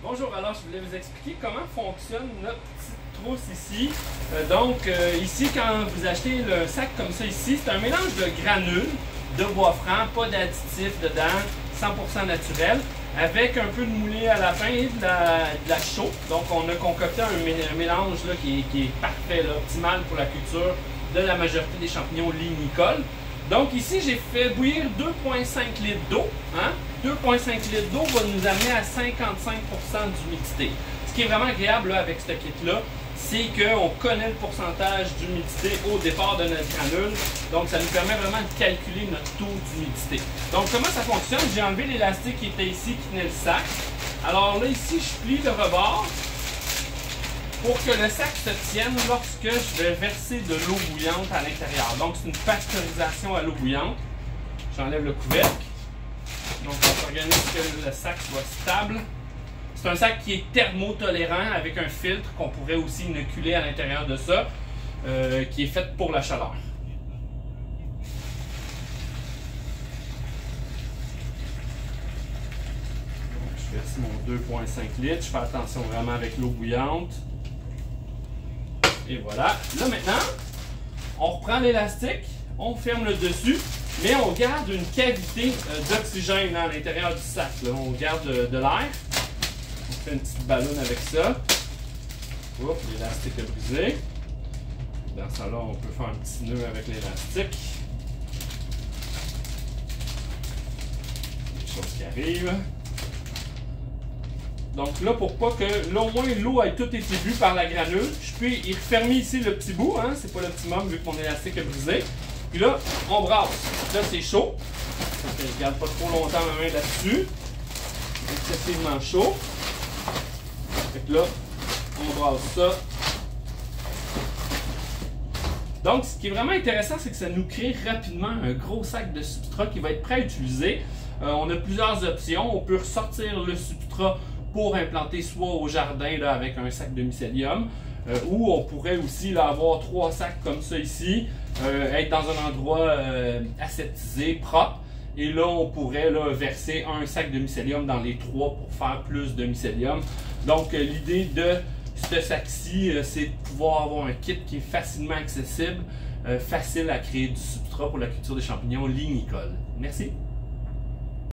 Bonjour, alors je voulais vous expliquer comment fonctionne notre petite trousse ici. Ici, quand vous achetez le sac comme ça ici, c'est un mélange de granules, de bois franc, pas d'additifs dedans, 100% naturel, avec un peu de moulé à la fin et de la chaux. Donc on a concocté un mélange là, qui est parfait, là, optimal pour la culture de la majorité des champignons lignicoles. Donc ici, j'ai fait bouillir 2,5 litres d'eau. 2,5 litres d'eau va nous amener à 55% d'humidité. Ce qui est vraiment agréable là, avec ce kit-là, c'est qu'on connaît le pourcentage d'humidité au départ de notre granule. Donc ça nous permet vraiment de calculer notre taux d'humidité. Donc comment ça fonctionne? J'ai enlevé l'élastique qui était ici, qui tenait le sac. Alors là, ici, je plie le rebord pour que le sac se tienne lorsque je vais verser de l'eau bouillante à l'intérieur. Donc, c'est une pasteurisation à l'eau bouillante. J'enlève le couvercle. Donc, on s'organise que le sac soit stable. C'est un sac qui est thermotolérant avec un filtre qu'on pourrait aussi inoculer à l'intérieur de ça, qui est fait pour la chaleur. Donc, je verse mon 2,5 litres. Je fais attention vraiment avec l'eau bouillante. Et voilà. Là maintenant, on reprend l'élastique, on ferme le dessus, mais on garde une cavité d'oxygène à l'intérieur du sac. Là. On garde de l'air. On fait une petite ballonne avec ça. L'élastique est brisé. Dans ça là, on peut faire un petit nœud avec l'élastique. Des choses qui arrivent. Donc là, pour pas que au moins l'eau ait tout été bu par la granule, je peux y refermer ici le petit bout, c'est pas l'optimum vu que mon élastique est brisé. Puis là, on brasse. Là, c'est chaud. Donc, je garde pas trop longtemps ma main là-dessus. Excessivement chaud. Fait que là, on brasse ça. Donc, ce qui est vraiment intéressant, c'est que ça nous crée rapidement un gros sac de substrat qui va être prêt à utiliser. On a plusieurs options. On peut ressortir le substrat pour implanter soit au jardin là, avec un sac de mycélium, ou on pourrait aussi là, avoir 3 sacs comme ça ici, être dans un endroit aseptisé, propre, et là on pourrait là, verser un sac de mycélium dans les 3 pour faire plus de mycélium. Donc l'idée de ce sac-ci, c'est de pouvoir avoir un kit qui est facilement accessible, facile à créer du substrat pour la culture des champignons lignicoles. Merci.